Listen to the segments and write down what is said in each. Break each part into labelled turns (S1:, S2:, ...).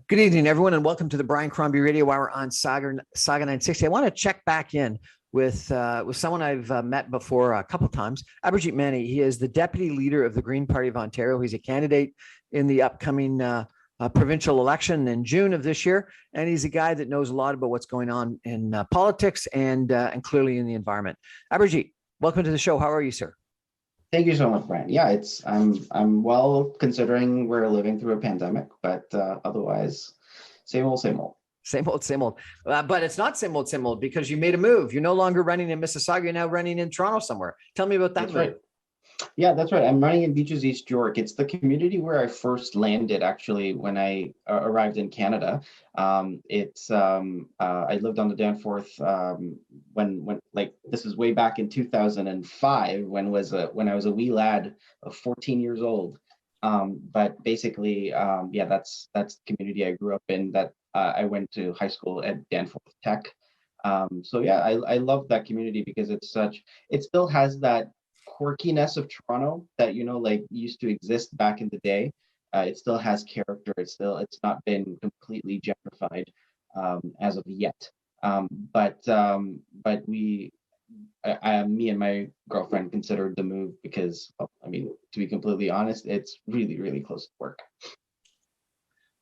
S1: Good evening, everyone, and welcome to the Brian Crombie Radio Hour on Saga 960. I want to check back in with someone I've met before a couple of times, Abhijeet Manay. He is the deputy leader of the Green Party of Ontario. He's a candidate in the upcoming provincial election in June of this year, and he's a guy that knows a lot about what's going on in politics and clearly in the environment. Abhijeet, welcome to the show. How are you, sir?
S2: Thank you so much, Brian. Yeah, I'm well considering we're living through a pandemic, but otherwise, same old, same old.
S1: Same old, same old. But it's not same old because you made a move. You're no longer running in Mississauga. You're now running in Toronto somewhere. Tell me about that move.
S2: Right. Yeah, that's right. I'm running in Beaches East York. It's the community where I first landed, actually, when I arrived in Canada. I lived on the Danforth when this is way back in 2005 when I was a wee lad of 14 years old. But basically, that's the community I grew up in. That I went to high school at Danforth Tech. I love that community because it still has that quirkiness of Toronto that used to exist back in the day. It still has character. It's not been completely gentrified as of yet. Me and my girlfriend considered the move because, to be completely honest, it's really, really close to work.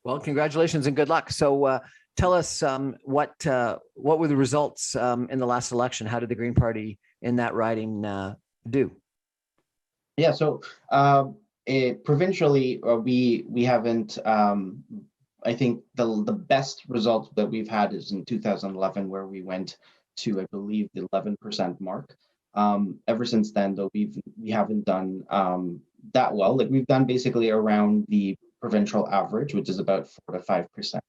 S1: Well, congratulations and good luck. So tell us what were the results in the last election? How did the Green Party in that riding do?
S2: Yeah, so provincially, we haven't. I think the best result that we've had is in 2011, where we went to, I believe, the 11% mark. Ever since then, though, we haven't done that well. Like, we've done basically around the provincial average, which is about 4 to 5%.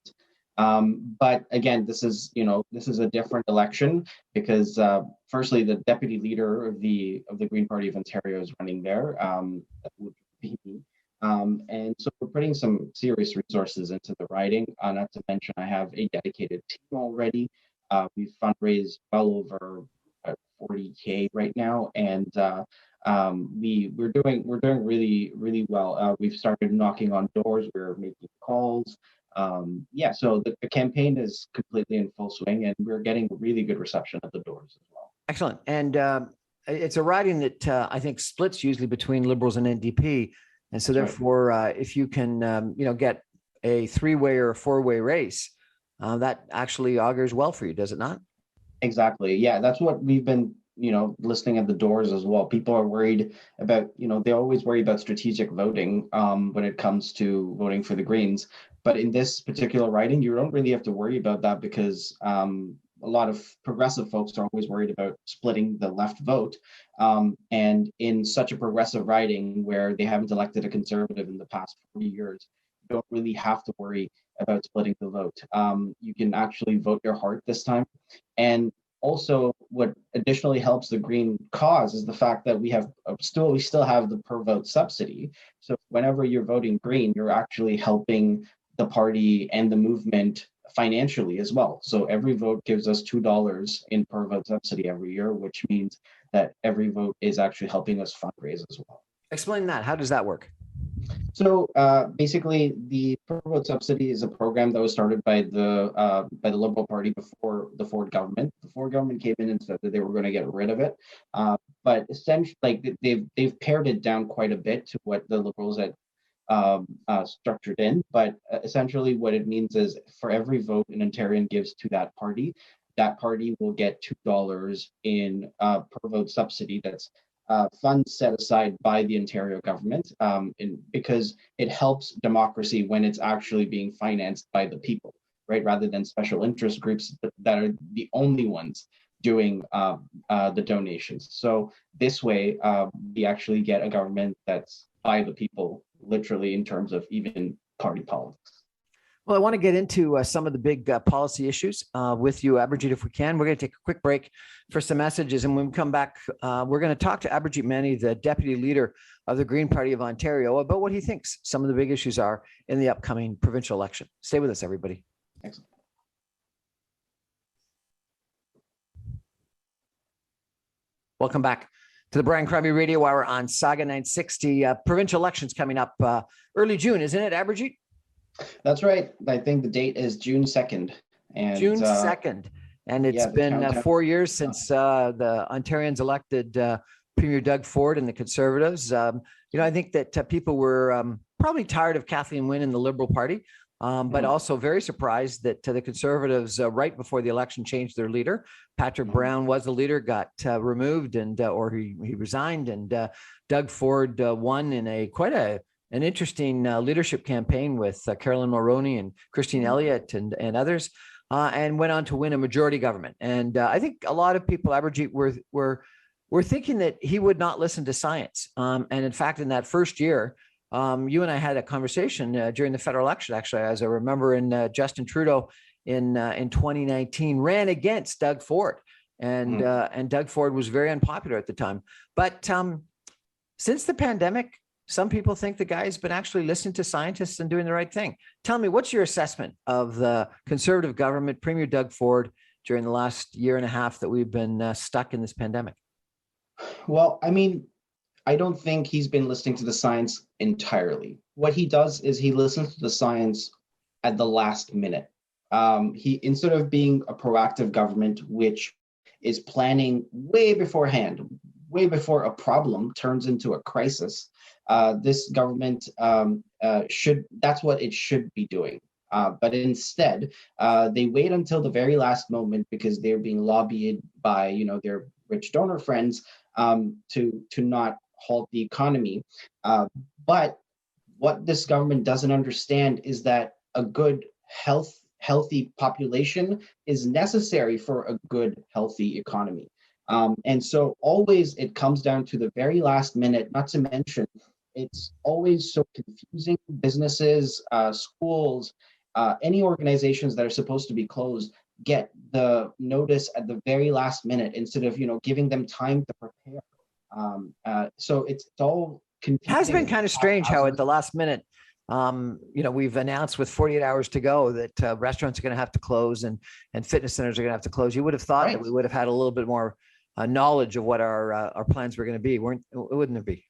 S2: But again, this is a different election because firstly, the deputy leader of the Green Party of Ontario is running there. That would be me. And so we're putting some serious resources into the riding. Not to mention, I have a dedicated team already. We've fundraised well over 40K right now, and we're doing really, really well. We've started knocking on doors. We're making calls. So the campaign is completely in full swing, and we're getting really good reception at the doors as well.
S1: Excellent. And it's a riding that I think splits usually between Liberals and NDP. And so therefore, if you can, get a three-way or a four-way race, that actually augurs well for you, does it not?
S2: Exactly. Yeah, that's what we've been, listening at the doors as well. People are worried about, they always worry about strategic voting when it comes to voting for the Greens. But in this particular riding, you don't really have to worry about that because a lot of progressive folks are always worried about splitting the left vote. And in such a progressive riding where they haven't elected a conservative in the past 40 years, you don't really have to worry about splitting the vote. You can actually vote your heart this time. And also, what additionally helps the Green cause is the fact that we still have the per vote subsidy. So whenever you're voting Green, you're actually helping the party and the movement financially as well. So every vote gives us $2 in per vote subsidy every year, which means that every vote is actually helping us fundraise as well.
S1: Explain that. How does that work?
S2: So basically, the per vote subsidy is a program that was started by the Liberal Party before the Ford government. The Ford government came in and said that they were going to get rid of it, but essentially, they've pared it down quite a bit to what the Liberals had structured in. But essentially, what it means is for every vote an Ontarian gives to that party will get $2 in per vote subsidy. That's funds set aside by the Ontario government, because it helps democracy when it's actually being financed by the people, right? Rather than special interest groups that are the only ones doing the donations. So this way, we actually get a government that's by the people, literally, in terms of even party politics.
S1: Well, I want to get into some of the big policy issues with you, Abhijeet, if we can. We're going to take a quick break for some messages. And when we come back, we're going to talk to Abhijeet Manay, the deputy leader of the Green Party of Ontario, about what he thinks some of the big issues are in the upcoming provincial election. Stay with us, everybody.
S2: Excellent.
S1: Welcome back to the Brian Crombie Radio Hour on Saga 960. Provincial elections coming up early June, isn't it, Abhijeet?
S2: That's right. I think the date is June 2nd. And
S1: June 2nd. And it's
S2: yeah, the
S1: been
S2: countdown.
S1: 4 years since the Ontarians elected Premier Doug Ford and the Conservatives. I think that people were probably tired of Kathleen Wynne and the Liberal Party, but also very surprised that the Conservatives, right before the election, changed their leader. Patrick Brown was the leader, got removed, and or he resigned, and Doug Ford won in an interesting leadership campaign with Carolyn Mulroney and Christine Elliott and others. And went on to win a majority government. And I think a lot of people, Abhijeet, were thinking that he would not listen to science. And in fact, in that first year, you and I had a conversation during the federal election, actually, as I remember, in Justin Trudeau in 2019 ran against Doug Ford. And Doug Ford was very unpopular at the time. But since the pandemic, some people think the guy's been actually listening to scientists and doing the right thing. Tell me, what's your assessment of the Conservative government, Premier Doug Ford, during the last year and a half that we've been stuck in this pandemic?
S2: Well, I mean, I don't think he's been listening to the science entirely. What he does is he listens to the science at the last minute. He, instead of being a proactive government, which is planning way beforehand, way before a problem turns into a crisis, this government that's what it should be doing. But instead, they wait until the very last moment because they're being lobbied by, their rich donor friends to not halt the economy. But what this government doesn't understand is that a good healthy population is necessary for a good healthy economy. And so always it comes down to the very last minute, not to mention it's always so confusing. Businesses, schools, any organizations that are supposed to be closed get the notice at the very last minute instead of giving them time to prepare. So it's all confusing.
S1: It has been kind of strange how at the last minute, we've announced with 48 hours to go that restaurants are going to have to close and fitness centers are going to have to close. You would have thought that we would have had a little bit more knowledge of what our plans were going to be, wouldn't it be?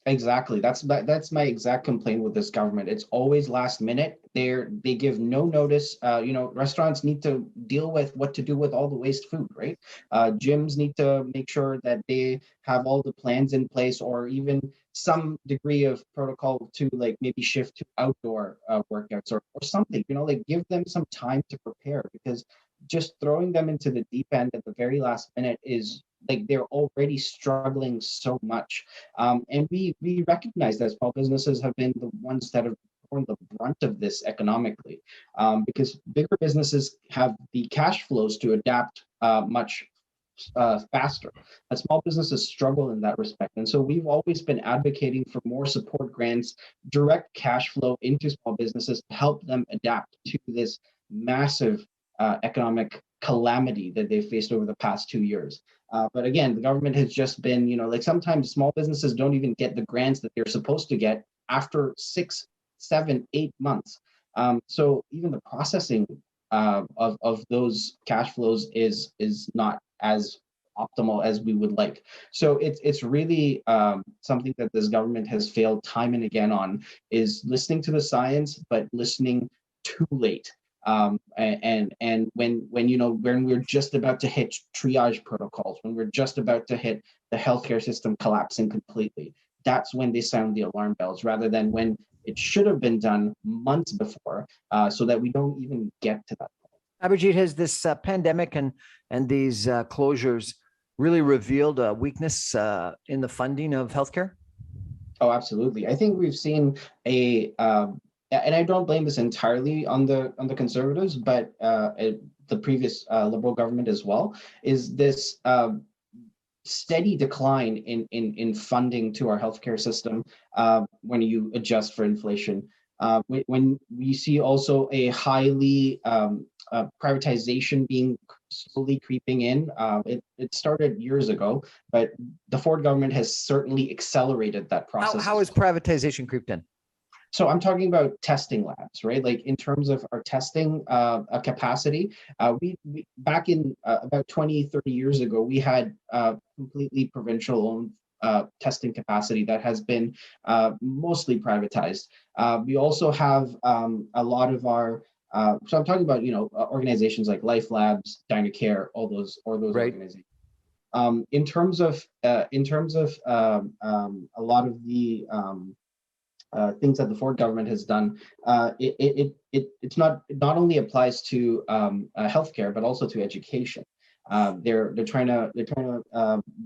S2: Exactly. That's my exact complaint with this government. It's always last minute. They give no notice. Restaurants need to deal with what to do with all the waste food, right? Gyms need to make sure that they have all the plans in place, or even some degree of protocol to like maybe shift to outdoor workouts or something. Give them some time to prepare, because just throwing them into the deep end at the very last minute is like they're already struggling so much. And we recognize that small businesses have been the ones that have borne the brunt of this economically, because bigger businesses have the cash flows to adapt much faster. But small businesses struggle in that respect. And so we've always been advocating for more support grants, direct cash flow into small businesses to help them adapt to this massive economic calamity that they've faced over the past 2 years. But again, the government has just been, sometimes small businesses don't even get the grants that they're supposed to get after 6, 7, 8 months. So even the processing of those cash flows is not as optimal as we would like. So it's really something that this government has failed time and again on, is listening to the science, but listening too late. And when we're just about to hit triage protocols, when we're just about to hit the healthcare system collapsing completely, that's when they sound the alarm bells, rather than when it should have been done months before, so that we don't even get to that point.
S1: Abhijeet, has this pandemic and these closures really revealed a weakness in the funding of healthcare?
S2: Oh, absolutely. I think we've seen and I don't blame this entirely on the Conservatives, but the previous Liberal government as well, is this steady decline in funding to our healthcare system when you adjust for inflation. When we see also a highly privatization being slowly creeping in. It started years ago, but the Ford government has certainly accelerated that process.
S1: How has privatization creeped in?
S2: So I'm talking about testing labs, right? Like in terms of our testing capacity, we back in about 20, 30 years ago, we had completely provincial owned testing capacity that has been mostly privatized. We also have a lot of our so I'm talking about organizations like Life Labs, Dynacare, all those
S1: Right.
S2: organizations. In terms of a lot of the things that the Ford government has done, it's not only applies to healthcare but also to education. They're trying to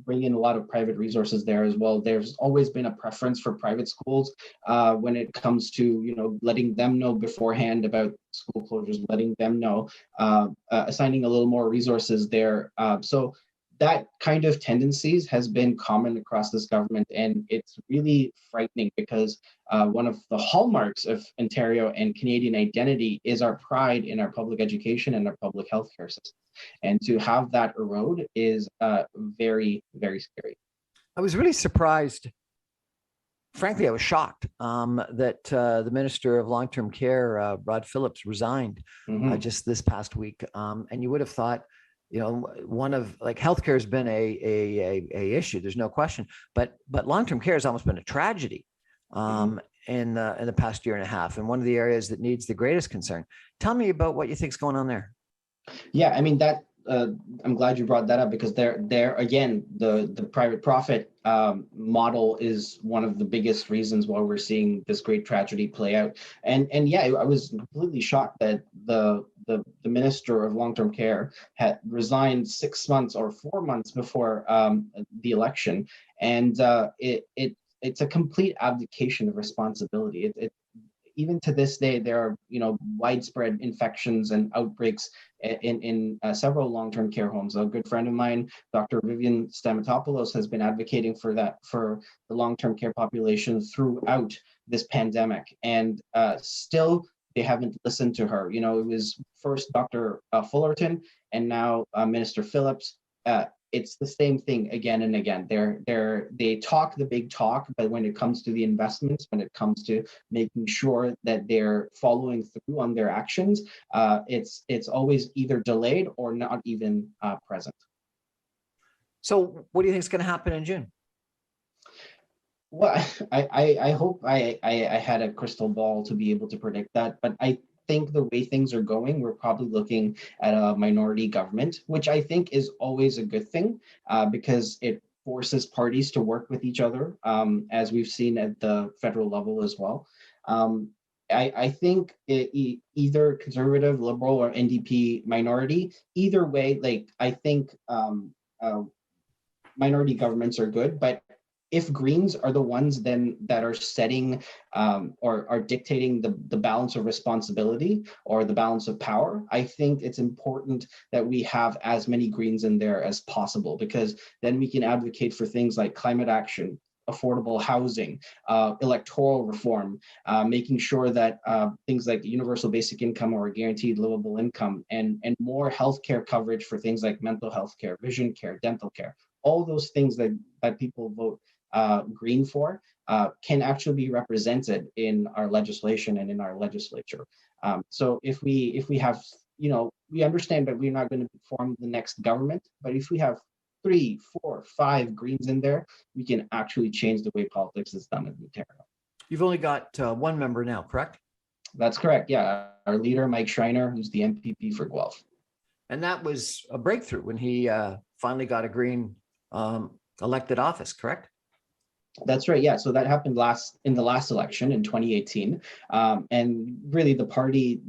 S2: bring in a lot of private resources there as well. There's always been a preference for private schools when it comes to letting them know beforehand about school closures, letting them know, assigning a little more resources there. So that kind of tendencies has been common across this government, and it's really frightening because one of the hallmarks of Ontario and Canadian identity is our pride in our public education and our public healthcare system. And to have that erode is very, very scary.
S1: I was really surprised. Frankly, I was shocked that the Minister of Long-Term Care, Rod Phillips, resigned just this past week. And you would have thought, one of healthcare has been a issue. There's no question, but long-term care has almost been a tragedy in the past year and a half, and one of the areas that needs the greatest concern. Tell me about what you think is going on there.
S2: Yeah, I mean that. I'm glad you brought that up because there again, the private profit model is one of the biggest reasons why we're seeing this great tragedy play out. And yeah, I was completely shocked that the Minister of Long-Term Care had resigned 6 months or 4 months before the election, and it's a complete abdication of responsibility. Even to this day, there are widespread infections and outbreaks in several long-term care homes. A good friend of mine, Dr. Vivian Stamatopoulos, has been advocating for that for the long-term care population throughout this pandemic, and still they haven't listened to her. It was first Dr. Fullerton, and now Minister Phillips. It's the same thing again and again. They talk the big talk, but when it comes to the investments, when it comes to making sure that they're following through on their actions, it's always either delayed or not even present.
S1: So, what do you think is going to happen in June?
S2: Well, I hope I had a crystal ball to be able to predict that, but I think the way things are going, we're probably looking at a minority government, which I think is always a good thing because it forces parties to work with each other, as we've seen at the federal level as well. I think either conservative, liberal, or NDP minority, either way, I think minority governments are good, but if Greens are the ones then that are setting or are dictating the balance of responsibility or the balance of power, I think it's important that we have as many Greens in there as possible, because then we can advocate for things like climate action, affordable housing, electoral reform, making sure that things like universal basic income or guaranteed livable income and more healthcare coverage for things like mental health care, vision care, dental care, all those things that people vote Green for can actually be represented in our legislation and in our legislature. So if we have, we understand that we're not going to form the next government, but if we have 3, 4, 5 Greens in there, we can actually change the way politics is done in Ontario.
S1: You've only got one member now, correct?
S2: That's correct. Yeah, our leader, Mike Schreiner, who's the MPP for Guelph.
S1: And that was a breakthrough when he finally got a Green elected office, correct?
S2: That's right. Yeah. So that happened in the last election in 2018. And really the party,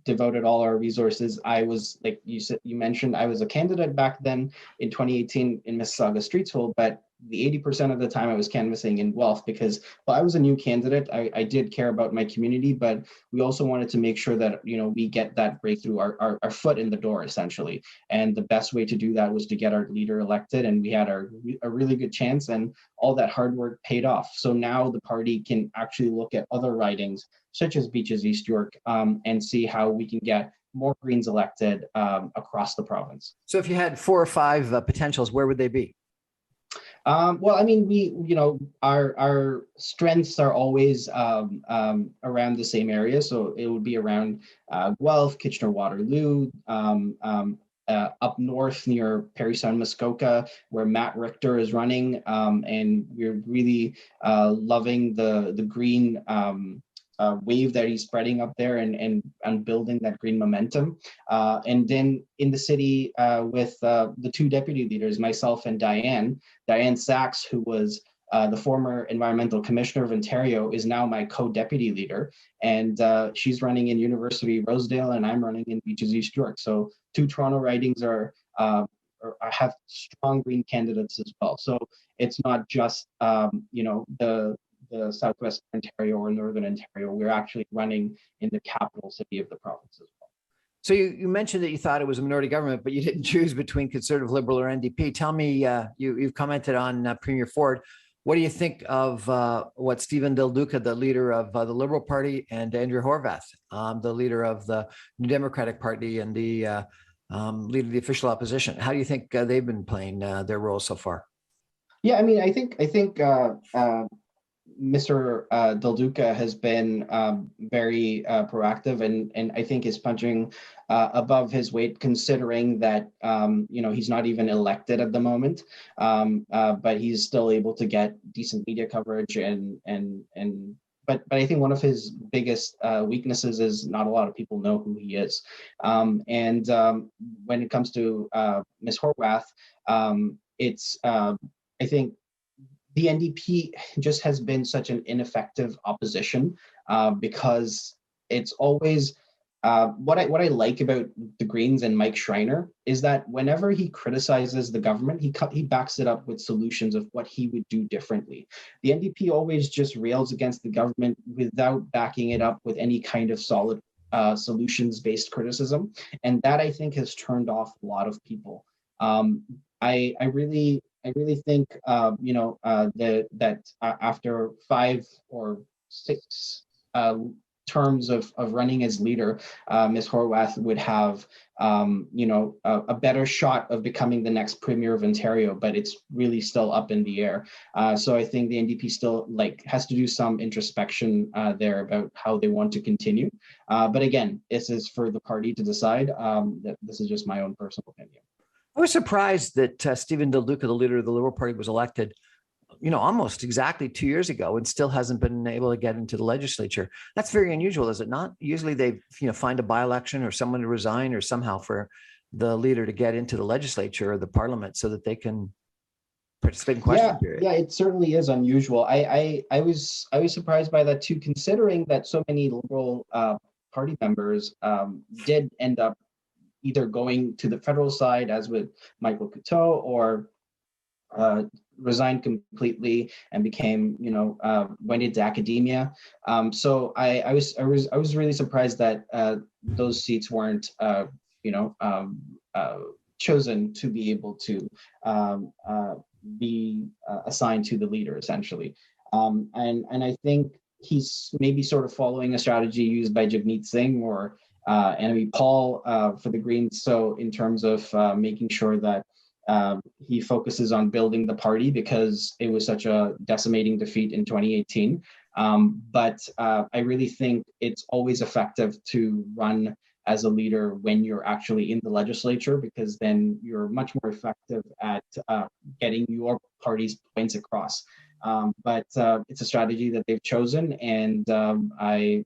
S2: devoted all our resources. I was, like you mentioned, I was a candidate back then in 2018 in Mississauga Streetsville, but the 80% of the time I was canvassing in Guelph because, well, I was a new candidate. I did care about my community, but we also wanted to make sure that, we get that breakthrough, our foot in the door, essentially. And the best way to do that was to get our leader elected. And we had a really good chance, and all that hard work paid off. So now the party can actually look at other ridings, such as Beaches East York, and see how we can get more Greens elected across the province.
S1: So if you had 4 or 5 potentials, where would they be?
S2: Well, I mean, our strengths are always around the same area. So it would be around Guelph, Kitchener-Waterloo, up north near Parry Sound, Muskoka, where Matt Richter is running, and we're really loving the green wave that he's spreading up there, and building that green momentum. And then in the city with the two deputy leaders, myself and Diane Sachs, who was the former environmental commissioner of Ontario, is now my co-deputy leader, and she's running in University Rosedale, and I'm running in Beaches East York. So two Toronto ridings are have strong green candidates as well. So it's not just the Southwest Ontario or Northern Ontario. We're actually running in the capital city of the province as well.
S1: So you mentioned that you thought it was a minority government, but you didn't choose between Conservative, Liberal, or NDP. Tell me, you've commented on Premier Ford. What do you think of what Stephen Del Duca, the leader of the Liberal Party, and Andrew Horwath, the leader of the New Democratic Party and the leader of the official opposition? How do you think they've been playing their role so far?
S2: Yeah, I mean, I think Mr. Del Duca has been very proactive, and I think is punching above his weight, considering that he's not even elected at the moment, but he's still able to get decent media coverage, but I think one of his biggest weaknesses is not a lot of people know who he is, and when it comes to Ms. Horwath, it's I think the NDP just has been such an ineffective opposition because it's always what I like about the Greens and Mike Schreiner is that whenever he criticizes the government, he backs it up with solutions of what he would do differently. The NDP always just rails against the government without backing it up with any kind of solid solutions-based criticism, and that I think has turned off a lot of people. I really think that after 5 or 6 terms of running as leader, Ms. Horwath would have a better shot of becoming the next premier of Ontario, but it's really still up in the air. So I think the NDP still has to do some introspection there about how they want to continue. But again, this is for the party to decide. This is just my own personal opinion.
S1: I was surprised that Stephen Del Duca, the leader of the Liberal Party, was elected, almost exactly 2 years ago, and still hasn't been able to get into the legislature. That's very unusual, is it not? Usually they, find a by-election or someone to resign or somehow for the leader to get into the legislature or the parliament so that they can participate in question period.
S2: Yeah, it certainly is unusual. I was surprised by that too, considering that so many Liberal Party members did end up either going to the federal side, as with Michael Couteau, or resigned completely and became, went into academia. So I was really surprised that those seats weren't, chosen to be able to be assigned to the leader, essentially. And I think he's maybe sort of following a strategy used by Jagmeet Singh or Annamie Paul for the Greens. So in terms of making sure that he focuses on building the party, because it was such a decimating defeat in 2018. But I really think it's always effective to run as a leader when you're actually in the legislature, because then you're much more effective at getting your party's points across. But it's a strategy that they've chosen, and I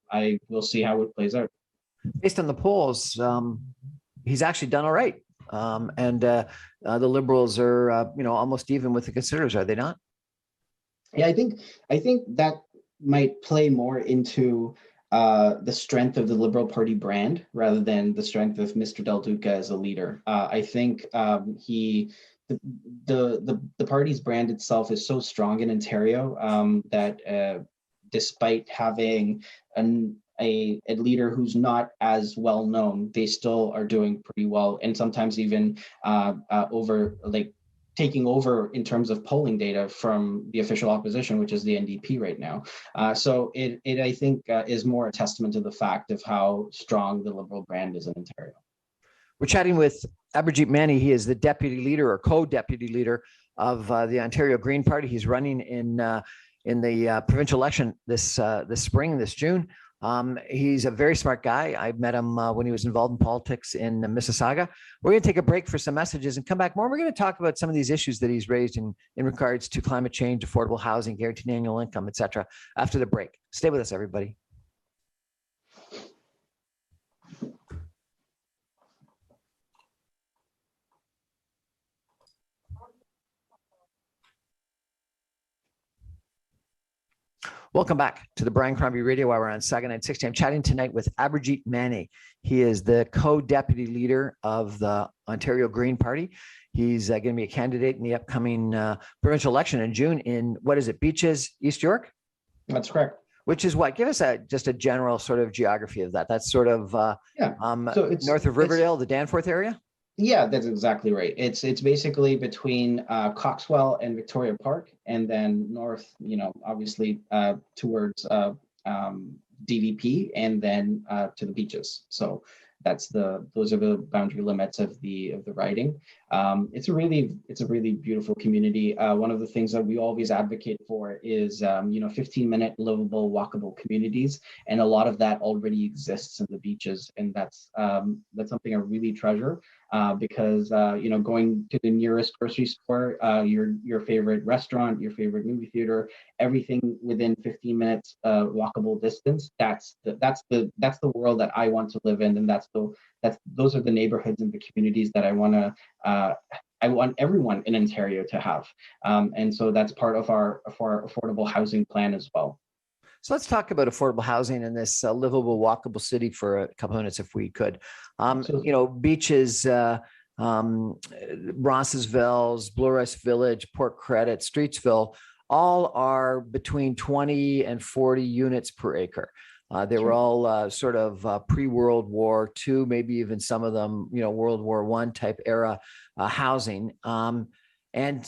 S2: will see how it plays out.
S1: Based on the polls, he's actually done all right. And the Liberals are, almost even with the Conservatives, are they not?
S2: Yeah, I think that might play more into the strength of the Liberal Party brand rather than the strength of Mr. Del Duca as a leader. I think the party's brand itself is so strong in Ontario that despite having a leader who's not as well known, they still are doing pretty well, and sometimes even taking over in terms of polling data from the official opposition, which is the NDP right now. So it I think is more a testament to the fact of how strong the Liberal brand is in Ontario.
S1: We're chatting with Abhijeet Manay. He is the deputy leader or co-deputy leader of the Ontario Green Party. He's running in the provincial election this spring, this June. He's a very smart guy. I met him when he was involved in politics in Mississauga. We're going to take a break for some messages and come back more. We're going to talk about some of these issues that he's raised in regards to climate change, affordable housing, guaranteed annual income, et cetera, after the break. Stay with us, everybody. Welcome back to the Brian Crombie Radio Hour on Saga 960. I'm chatting tonight with Abhijeet Manay. He is the co-deputy leader of the Ontario Green Party. He's going to be a candidate in the upcoming provincial election in June in, what is it, Beaches, East York?
S2: That's correct.
S1: Which is what? Give us just a general sort of geography of that. That's sort of so it's north of Riverdale, the Danforth area?
S2: Yeah, that's exactly right. It's basically between Coxwell and Victoria Park, and then north, obviously towards DVP, and then to the beaches. So those are the boundary limits of the riding. It's a really beautiful community. One of the things that we always advocate for is 15-minute livable, walkable communities, and a lot of that already exists in the beaches, and that's something I really treasure. Because going to the nearest grocery store, your favorite restaurant, your favorite movie theater, everything within 15 minutes walkable distance. That's the world that I want to live in, and those are the neighborhoods and the communities that I want everyone in Ontario to have. And so that's part of our affordable housing plan as well.
S1: So let's talk about affordable housing in this livable, walkable city for a couple minutes, if we could. Beaches, Rossesville's, Blores Village, Port Credit, Streetsville, all are between 20 and 40 units per acre. They were all sort of pre-World War II, maybe even some of them, World War I type era housing. And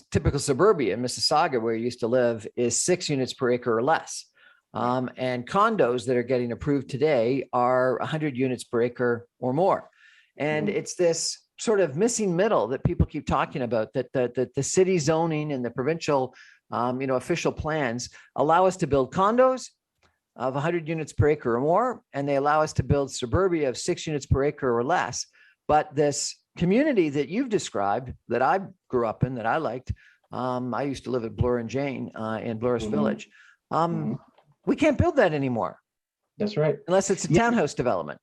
S1: typical suburbia in Mississauga, where you used to live, is 6 units per acre or less. And condos that are getting approved today are 100 units per acre or more. And it's this sort of missing middle that people keep talking about, that the city zoning and the provincial, official plans allow us to build condos of 100 units per acre or more, and they allow us to build suburbia of 6 units per acre or less. But this community that you've described, that I grew up in, that I liked, I used to live at Bloor and Jane in Blores Village. We can't build that anymore.
S2: That's right.
S1: Unless it's a townhouse development.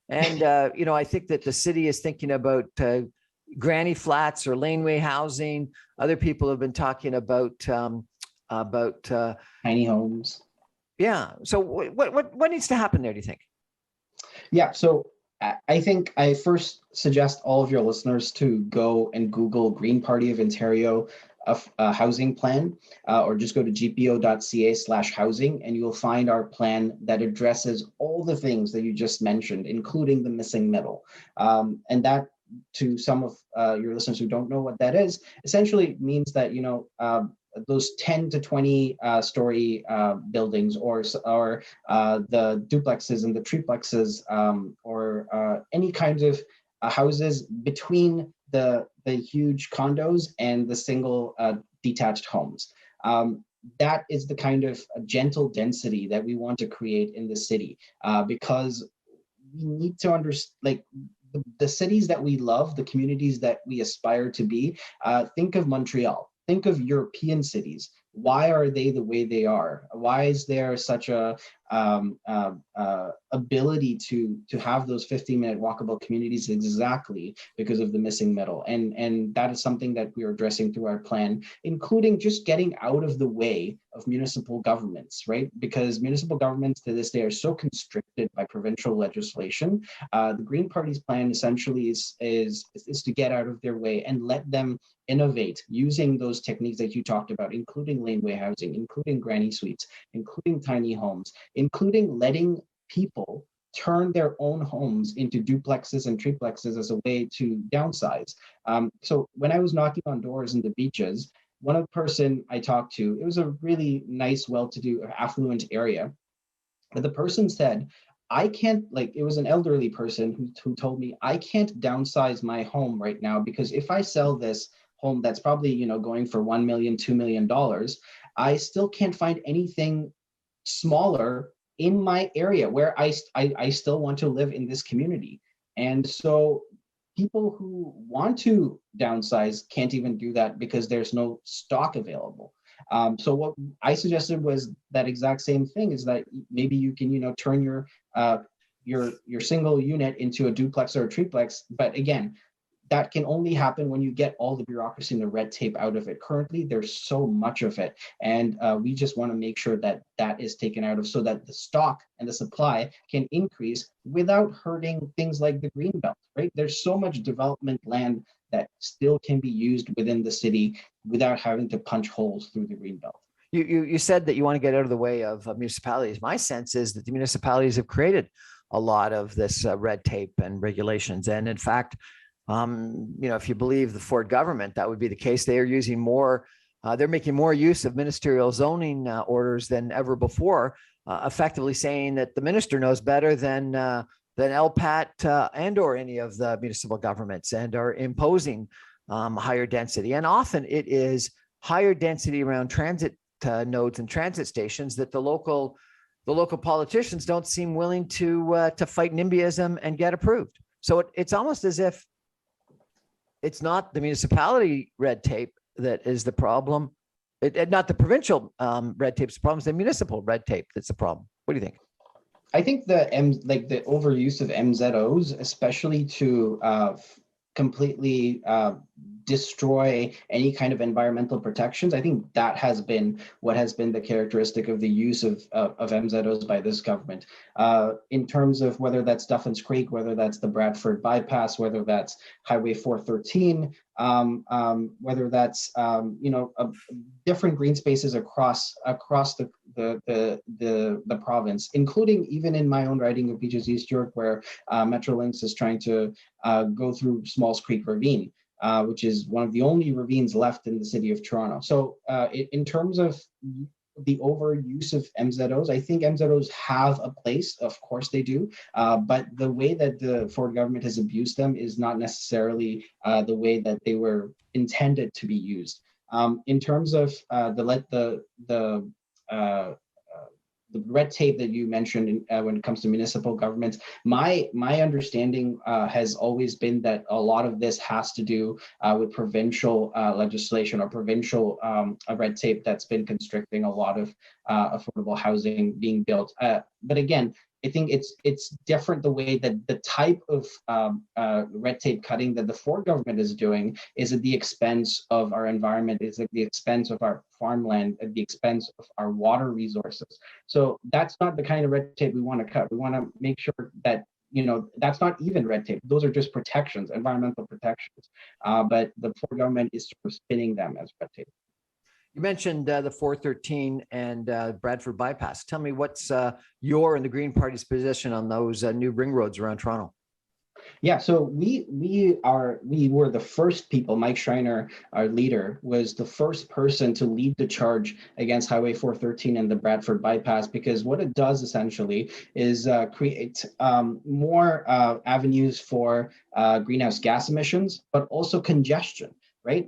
S1: And, I think that the city is thinking about granny flats or laneway housing. Other people have been talking about
S2: tiny homes.
S1: Yeah. So what needs to happen there, do you think?
S2: Yeah. So I think I first suggest all of your listeners to go and Google Green Party of Ontario a housing plan, or just go to gpo.ca/housing, and you will find our plan that addresses all the things that you just mentioned, including the missing middle. And that, to some of your listeners who don't know what that is, essentially means that those 10 to 20 story buildings, or the duplexes and the triplexes, or any kinds of houses between the huge condos and the single detached homes. That is the kind of gentle density that we want to create in the city, because we need to understand, the cities that we love, the communities that we aspire to be. Think of Montreal. Think of European cities. Why are they the way they are? Why is there such a ability to have those 15-minute walkable communities? Exactly because of the missing middle, and that is something that we are addressing through our plan, including just getting out of the way of municipal governments, right? Because municipal governments to this day are so constricted by provincial legislation. The Green Party's plan essentially is to get out of their way and let them innovate using those techniques that you talked about, including laneway housing, including granny suites, including tiny homes, including letting people turn their own homes into duplexes and triplexes as a way to downsize. So when I was knocking on doors in the beaches, one person I talked to, it was a really nice, well-to-do, affluent area, but the person said, I can't, it was an elderly person who told me, I can't downsize my home right now, because if I sell this home that's probably going for $1 million, $2 million, I still can't find anything smaller in my area where I still want to live in this community. And so people who want to downsize can't even do that because there's no stock available. So what I suggested was that exact same thing, is that maybe you can, turn your single unit into a duplex or a triplex. But again, that can only happen when you get all the bureaucracy and the red tape out of it. Currently, there's so much of it. And we just want to make sure that that is taken out of, so that the stock and the supply can increase without hurting things like the green belt, right? There's so much development land that still can be used within the city without having to punch holes through the green belt.
S1: You said that you want to get out of the way of municipalities. My sense is that the municipalities have created a lot of this red tape and regulations. And in fact, if you believe the Ford government, that would be the case. They are using more, they're making more use of ministerial zoning orders than ever before, effectively saying that the minister knows better than LPAT and or any of the municipal governments, and are imposing higher density. And often it is higher density around transit nodes and transit stations that the local politicians don't seem willing to fight NIMBYism and get approved. So it's almost as if it's not the municipality red tape that is the problem. Not the provincial red tape's the problem, it's the municipal red tape that's the problem. What do you think?
S2: I think the overuse of MZOs, especially to completely destroy any kind of environmental protections, I think that has been what has been the characteristic of the use of MZOs by this government. In terms of whether that's Duffins Creek, whether that's the Bradford bypass, whether that's Highway 413, whether that's different green spaces across the province, including even in my own riding of Beaches East York, where Metrolinx is trying to go through Smalls Creek Ravine, which is one of the only ravines left in the city of Toronto. So in terms of the overuse of MZOs, I think MZOs have a place, of course they do, but the way that the Ford government has abused them is not necessarily the way that they were intended to be used. In terms of the red tape that you mentioned when it comes to municipal governments, my understanding has always been that a lot of this has to do with provincial legislation or provincial red tape that's been constricting a lot of affordable housing being built. But again, I think it's different the way that the type of red tape cutting that the Ford government is doing is at the expense of our environment, is at the expense of our farmland, at the expense of our water resources. So that's not the kind of red tape we want to cut. We want to make sure that that's not even red tape. Those are just protections, environmental protections. But the Ford government is sort of spinning them as red tape.
S1: You mentioned the 413 and Bradford bypass. Tell me what's your and the Green Party's position on those new ring roads around Toronto?
S2: Yeah, so we were the first people. Mike Schreiner, our leader, was the first person to lead the charge against Highway 413 and the Bradford bypass, because what it does essentially is create more avenues for greenhouse gas emissions, but also congestion. Right?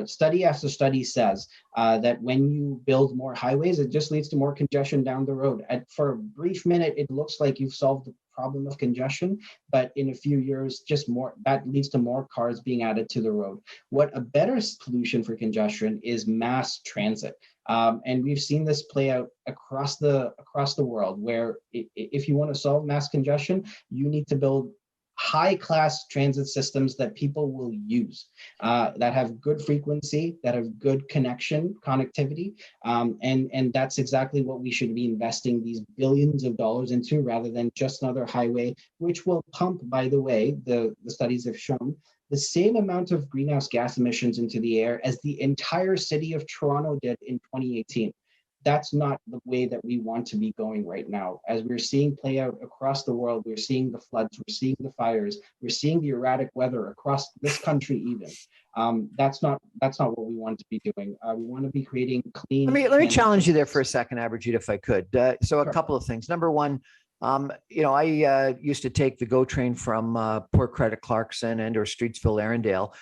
S2: Study after study says that when you build more highways, it just leads to more congestion down the road. For a brief minute, it looks like you've solved the problem of congestion, but in a few years, that leads to more cars being added to the road. What a better solution for congestion is mass transit. And we've seen this play out across the world, where if you want to solve mass congestion, you need to build high-class transit systems that people will use, that have good frequency, that have good connectivity, and that's exactly what we should be investing these billions of dollars into, rather than just another highway, which will pump, by the way, the studies have shown, the same amount of greenhouse gas emissions into the air as the entire city of Toronto did in 2018. That's not the way that we want to be going right now. As we're seeing play out across the world, we're seeing the floods, we're seeing the fires, we're seeing the erratic weather across this country even. That's not what we want to be doing. We want to be creating clean.
S1: Let me challenge you there for a second, Abhijeet, if I could. So a couple of things. Number one, I used to take the GO train from Port Credit Clarkson and or Streetsville, Arundel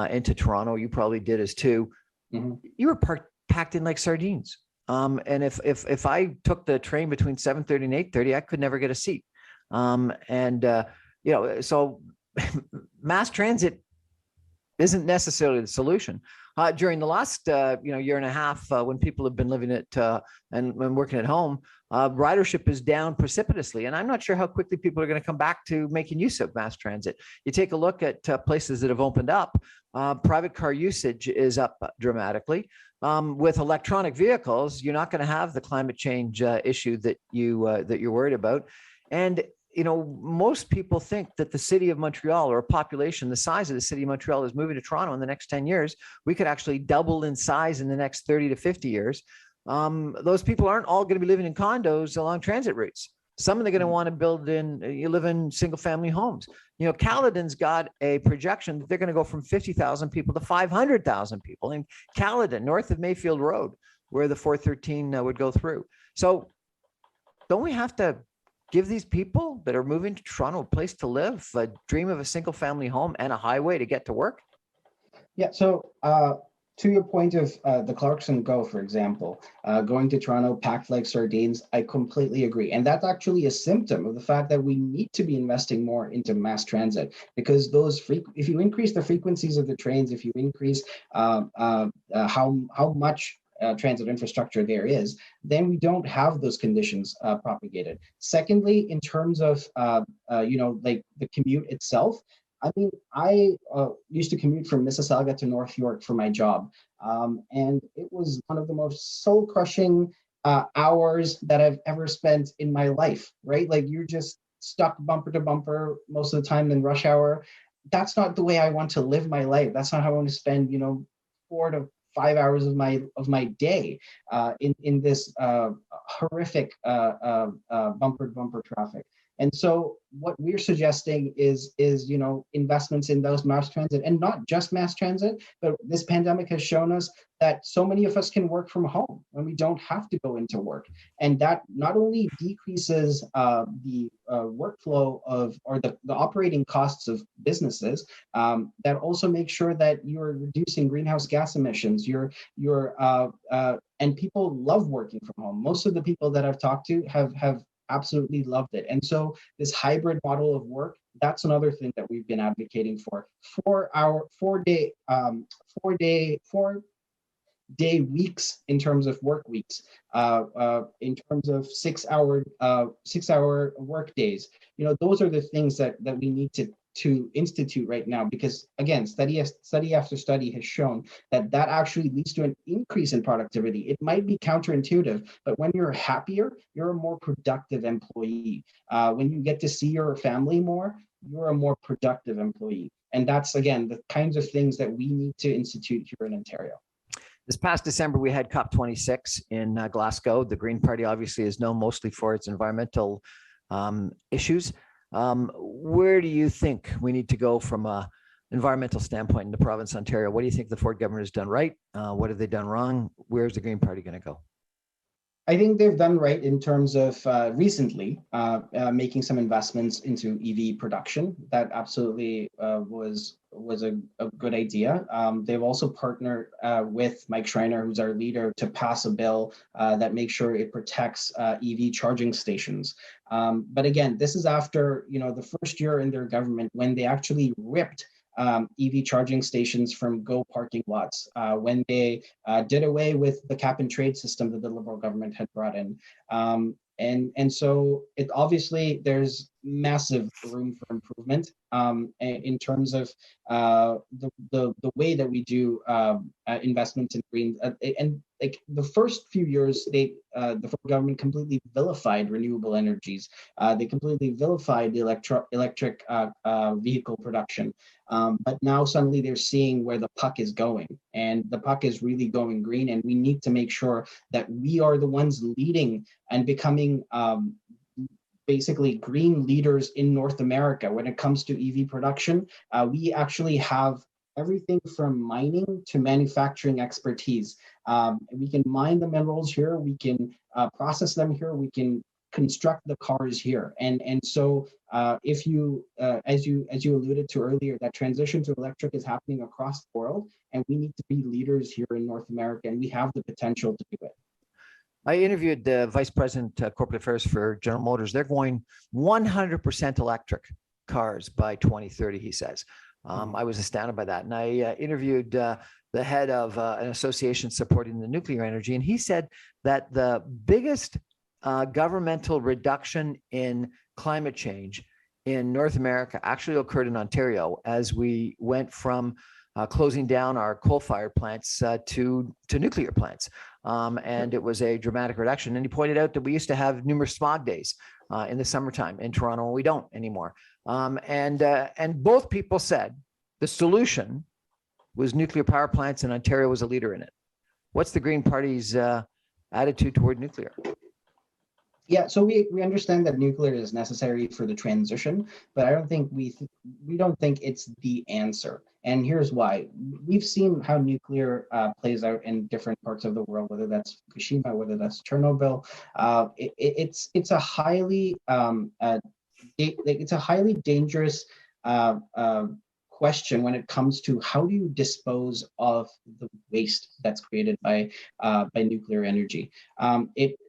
S1: into Toronto. You probably did as too. Mm-hmm. You were packed in like sardines. And if I took the train between 7:30 and 8:30, I could never get a seat. So mass transit isn't necessarily the solution. During the last year and a half, when people have been living and working at home, ridership is down precipitously, and I'm not sure how quickly people are going to come back to making use of mass transit. You take a look at places that have opened up, private car usage is up dramatically. With electronic vehicles, you're not going to have the climate change issue that you're worried about, and most people think that the city of Montreal, or a population the size of the city of Montreal, is moving to Toronto in the next 10 years. We could actually double in size in the next 30 to 50 years. Those people aren't all going to be living in condos along transit routes. Some of them are going to want to live in single family homes. Caledon's got a projection that they're going to go from 50,000 people to 500,000 people in Caledon, north of Mayfield Road, where the 413 would go through. So don't we have to give these people that are moving to Toronto a place to live, a dream of a single family home and a highway to get to work?
S2: Yeah, so to your point of the Clarkson Go, for example, going to Toronto packed like sardines, I completely agree. And that's actually a symptom of the fact that we need to be investing more into mass transit, because if you increase the frequencies of the trains, if you increase how much transit infrastructure there is, then we don't have those conditions propagated. Secondly, in terms of like the commute itself, I mean, I used to commute from Mississauga to North York for my job, and it was one of the most soul-crushing hours that I've ever spent in my life, right? Like, you're just stuck bumper to bumper most of the time in rush hour. That's not the way I want to live my life. That's not how I want to spend, 4 to 5 hours of my day in this horrific bumper to bumper traffic. And so what we're suggesting is investments in those mass transit, and not just mass transit, but this pandemic has shown us that so many of us can work from home and we don't have to go into work. And that not only decreases the workflow or the operating costs of businesses, that also makes sure that you're reducing greenhouse gas emissions. And people love working from home. Most of the people that I've talked to have absolutely loved it. And so this hybrid model of work, that's another thing that we've been advocating for. 4-day weeks in terms of work weeks, in terms of 6-hour work days. Those are the things that we need to institute right now, because again, study after study has shown that actually leads to an increase in productivity. It might be counterintuitive, but when you're happier, you're a more productive employee. When you get to see your family more, you're a more productive employee. And that's, again, the kinds of things that we need to institute here in Ontario.
S1: This past December, we had COP26 in Glasgow. The Green Party obviously is known mostly for its environmental issues. Where do you think we need to go from an environmental standpoint in the province of Ontario? What do you think the Ford government has done right? What have they done wrong? Where's the Green Party going to go?
S2: I think they've done right in terms of recently making some investments into EV production. That absolutely was a good idea. They've also partnered with Mike Schreiner, who's our leader, to pass a bill that makes sure it protects EV charging stations. But again, this is after the first year in their government when they actually ripped EV charging stations from Go parking lots, when they did away with the cap and trade system that the Liberal government had brought in. And so it obviously there's massive room for improvement in terms of the way that we do investment in green. And like the first few years, the federal government completely vilified renewable energies. They completely vilified the electric vehicle production. But now suddenly they're seeing where the puck is going, and the puck is really going green. And we need to make sure that we are the ones leading and becoming basically green leaders in North America when it comes to EV production. We actually have everything from mining to manufacturing expertise. We can mine the minerals here, we can process them here, we can construct the cars here. And so if you, as you alluded to earlier, that transition to electric is happening across the world, and we need to be leaders here in North America, and we have the potential to do it.
S1: I interviewed the vice president corporate affairs for General Motors. They're going 100% electric cars by 2030, he says. I was astounded by that. And I interviewed the head of an association supporting the nuclear energy, and he said that the biggest governmental reduction in climate change in North America actually occurred in Ontario as we went from closing down our coal-fired plants to nuclear plants. And it was a dramatic reduction. And he pointed out that we used to have numerous smog days in the summertime in Toronto, and we don't anymore. And both people said the solution was nuclear power plants, and Ontario was a leader in it. What's the Green Party's attitude toward nuclear?
S2: Yeah, so we understand that nuclear is necessary for the transition, but I don't think we don't think it's the answer. And here's why. We've seen how nuclear plays out in different parts of the world, whether that's Fukushima, whether that's Chernobyl. It's a highly dangerous question when it comes to how do you dispose of the waste that's created by nuclear energy.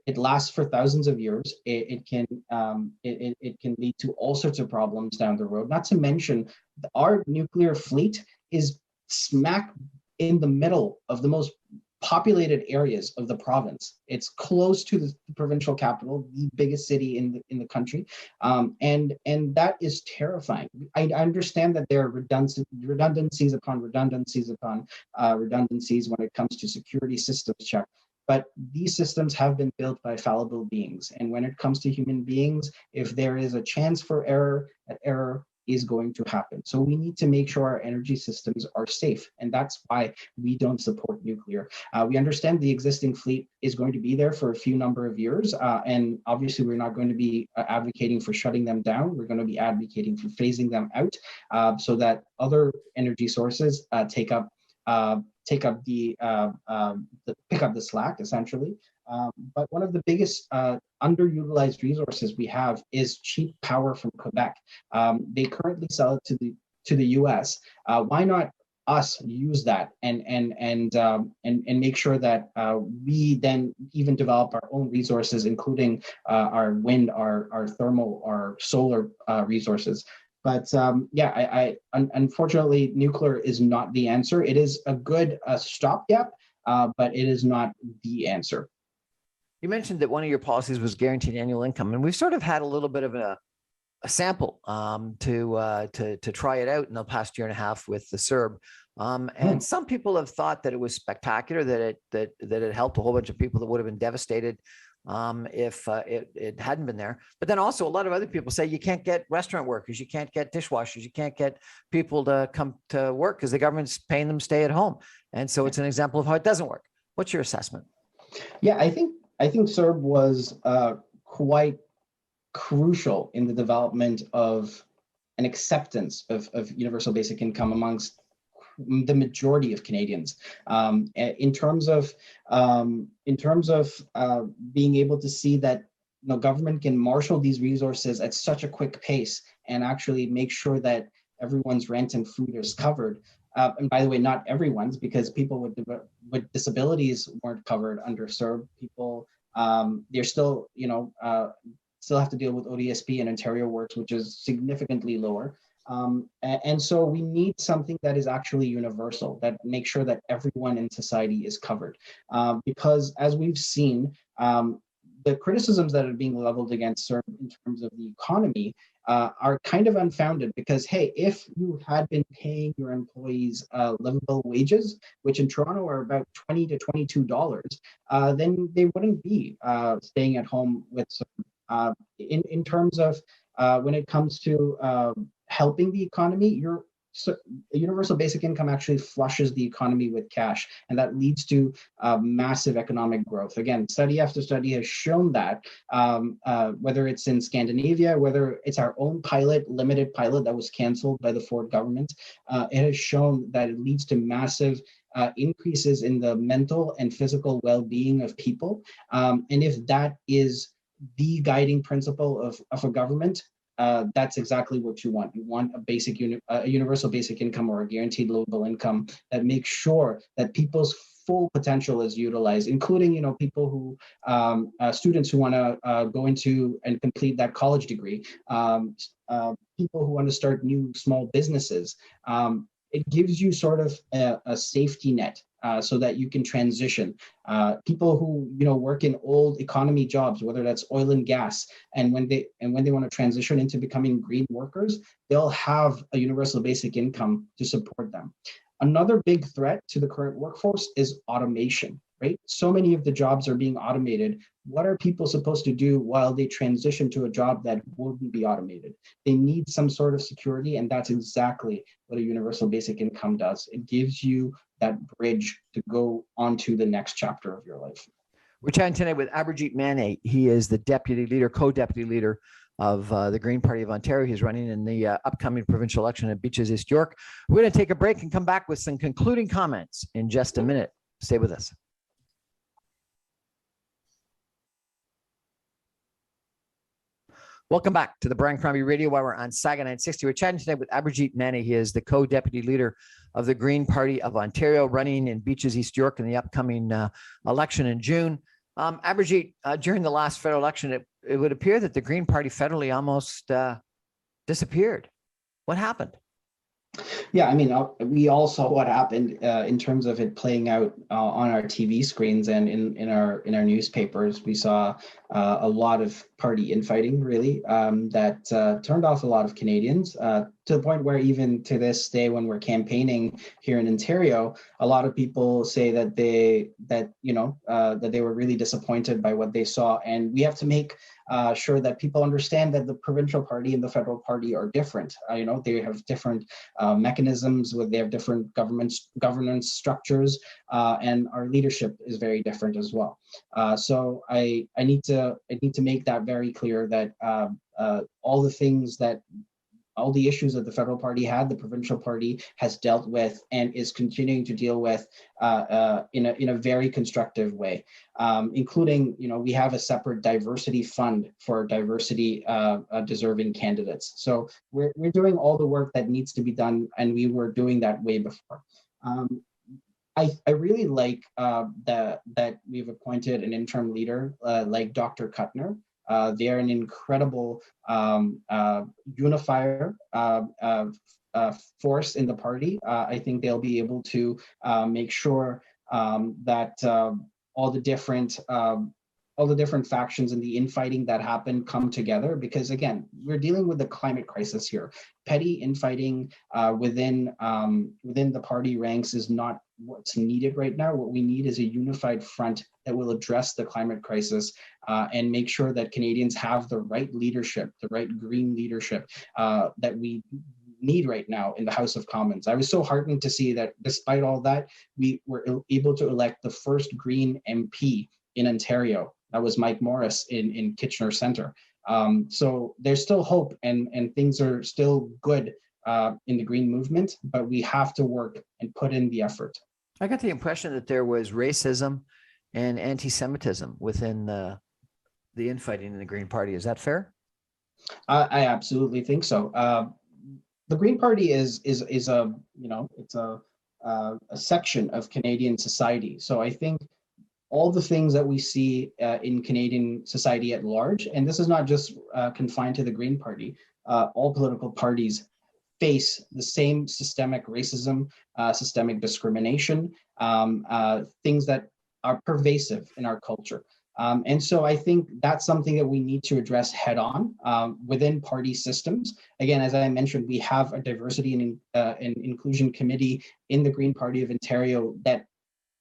S2: It lasts for thousands of years. It can lead to all sorts of problems down the road. Not to mention, our nuclear fleet is smack in the middle of the most populated areas of the province. It's close to the provincial capital, the biggest city in the country, and that is terrifying. I understand that there are redundancies upon redundancies upon redundancies when it comes to security systems check. But these systems have been built by fallible beings. And when it comes to human beings, if there is a chance for error, that error is going to happen. So we need to make sure our energy systems are safe. And that's why we don't support nuclear. We understand the existing fleet is going to be there for a few number of years. And obviously, we're not going to be advocating for shutting them down. We're going to be advocating for phasing them out so that other energy sources pick up the slack, essentially. But one of the biggest underutilized resources we have is cheap power from Quebec. They currently sell it to the U.S. Why not us use that and make sure that we then even develop our own resources, including our wind, our thermal, our solar resources. But unfortunately, nuclear is not the answer. It is a good stopgap, but it is not the answer.
S1: You mentioned that one of your policies was guaranteed annual income, and we've sort of had a little bit of a sample to try it out in the past year and a half with the CERB. And some people have thought that it was spectacular, that it helped a whole bunch of people that would have been devastated if it hadn't been there. But then also a lot of other people say you can't get restaurant workers, you can't get dishwashers, you can't get people to come to work because the government's paying them to stay at home. And so it's an example of how it doesn't work. What's your assessment?
S2: Yeah, I think CERB was quite crucial in the development of an acceptance of universal basic income amongst the majority of Canadians, in terms of being able to see that government can marshal these resources at such a quick pace and actually make sure that everyone's rent and food is covered. And by the way, not everyone's, because people with disabilities weren't covered under CERB. People, they're still, still have to deal with ODSP and Ontario Works, which is significantly lower. And so we need something that is actually universal, that makes sure that everyone in society is covered. Because as we've seen, the criticisms that are being leveled against CERB in terms of the economy are kind of unfounded, because, hey, if you had been paying your employees livable wages, which in Toronto are about $20 to $22, then they wouldn't be staying at home with CERB. In terms of when it comes to helping the economy, universal basic income actually flushes the economy with cash, and that leads to massive economic growth. Again, study after study has shown that, whether it's in Scandinavia, whether it's our own limited pilot that was canceled by the Ford government, it has shown that it leads to massive increases in the mental and physical well-being of people. And if that is the guiding principle of a government, that's exactly what you want. You want a universal basic income or a guaranteed livable income that makes sure that people's full potential is utilized, including, people who, students who want to go into and complete that college degree, people who want to start new small businesses. It gives you sort of a safety net, so that you can transition. People who work in old economy jobs, whether that's oil and gas, and when they want to transition into becoming green workers, they'll have a universal basic income to support them. Another big threat to the current workforce is automation, right? So many of the jobs are being automated. What are people supposed to do while they transition to a job that wouldn't be automated? They need some sort of security, and that's exactly what a universal basic income does. It gives you that bridge to go on to the next chapter of your life.
S1: We're chatting tonight with Abhijeet Manay. He is the deputy leader, co-deputy leader of the Green Party of Ontario. He's running in the upcoming provincial election at Beaches East York. We're going to take a break and come back with some concluding comments in just a minute. Stay with us. Welcome back to the Brian Crombie Radio Hour on Saga 960. We're chatting today with Abhijeet Manay. He is the co-deputy leader of the Green Party of Ontario, running in Beaches East York in the upcoming election in June. Abhijeet, during the last federal election, it would appear that the Green Party federally almost disappeared. What happened?
S2: Yeah, I mean, we all saw what happened in terms of it playing out on our TV screens and in our newspapers. We saw a lot of party infighting, really, that turned off a lot of Canadians, to the point where even to this day, when we're campaigning here in Ontario, a lot of people say that they were really disappointed by what they saw, and we have to make sure that people understand that the provincial party and the federal party are different. They have different mechanisms, they have different governance structures, and our leadership is very different as well. So I need to make that very clear, that all the issues that the federal party had, the provincial party has dealt with and is continuing to deal with in a very constructive way, including, we have a separate diversity fund for diversity deserving candidates. So we're doing all the work that needs to be done, and we were doing that way before. I really like that we've appointed an interim leader like Dr. Kuttner. They are an incredible unifier force in the party. I think they'll be able to make sure that all the different factions and the infighting that happened come together, because again, we're dealing with the climate crisis here. Petty infighting within the party ranks is not what's needed right now. What we need is a unified front that will address the climate crisis and make sure that Canadians have the right leadership, the right green leadership that we need right now in the House of Commons. I was so heartened to see that despite all that, we were able to elect the first Green MP in Ontario. That was Mike Morris in Kitchener Centre. So there's still hope, and things are still good in the Green movement, but we have to work and put in the effort.
S1: I got the impression that there was racism and anti-Semitism within the infighting in the Green Party. Is that fair?
S2: I absolutely think so. The Green Party is a section of Canadian society. So I think all the things that we see in Canadian society at large, and this is not just confined to the Green Party, all political parties face the same systemic racism, systemic discrimination, things that are pervasive in our culture. And so I think that's something that we need to address head on within party systems. Again, as I mentioned, we have a diversity and inclusion committee in the Green Party of Ontario that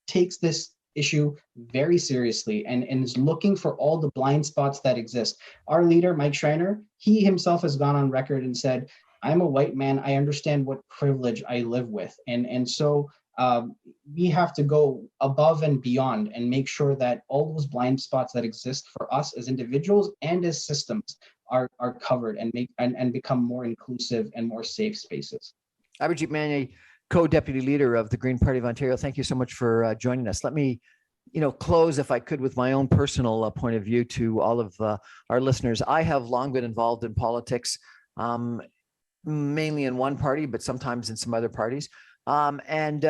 S2: takes this issue very seriously and is looking for all the blind spots that exist. Our leader, Mike Schreiner, he himself has gone on record and said, I'm a white man, I understand what privilege I live with. And so we have to go above and beyond and make sure that all those blind spots that exist for us as individuals and as systems are covered and become more inclusive and more safe spaces.
S1: Abhijeet Manay, co-deputy leader of the Green Party of Ontario, thank you so much for joining us. Let me close, if I could, with my own personal point of view to all of our listeners. I have long been involved in politics, mainly in one party, but sometimes in some other parties. And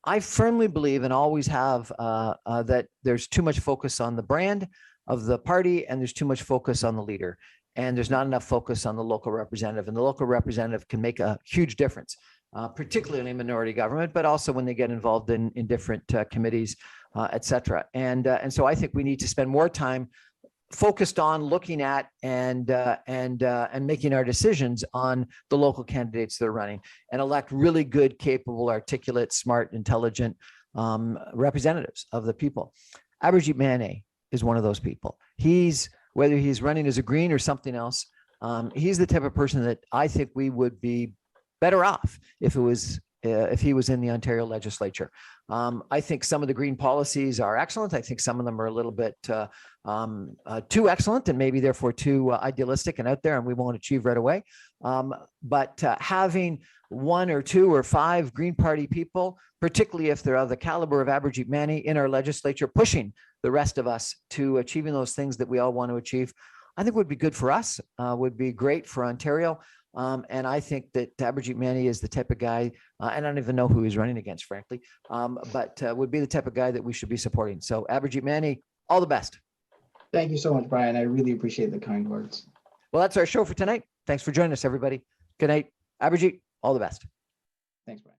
S1: I firmly believe and always have that there's too much focus on the brand of the party and there's too much focus on the leader. And there's not enough focus on the local representative. And the local representative can make a huge difference, particularly in minority government, but also when they get involved in different committees, et cetera. And so I think we need to spend more time focused on looking at and making our decisions on the local candidates that are running and elect really good, capable, articulate, smart, intelligent representatives of the people. Abhijeet Manay is one of those people. Whether he's running as a Green or something else, he's the type of person that I think we would be better off if he was in the Ontario legislature. I think some of the Green policies are excellent. I think some of them are a little bit too excellent and maybe therefore too idealistic and out there and we won't achieve right away. But having 1 or 2 or 5 Green Party people, particularly if they're of the caliber of Abhijeet Manay in our legislature, pushing the rest of us to achieving those things that we all want to achieve, I think would be good for us, would be great for Ontario. And I think that Abhijeet Manay is the type of guy, I don't even know who he's running against, frankly, but would be the type of guy that we should be supporting. So Abhijeet Manay, all the best.
S2: Thank you so much, Brian. I really appreciate the kind words.
S1: Well, that's our show for tonight. Thanks for joining us, everybody. Good night. Abhijeet, all the best.
S2: Thanks, Brian.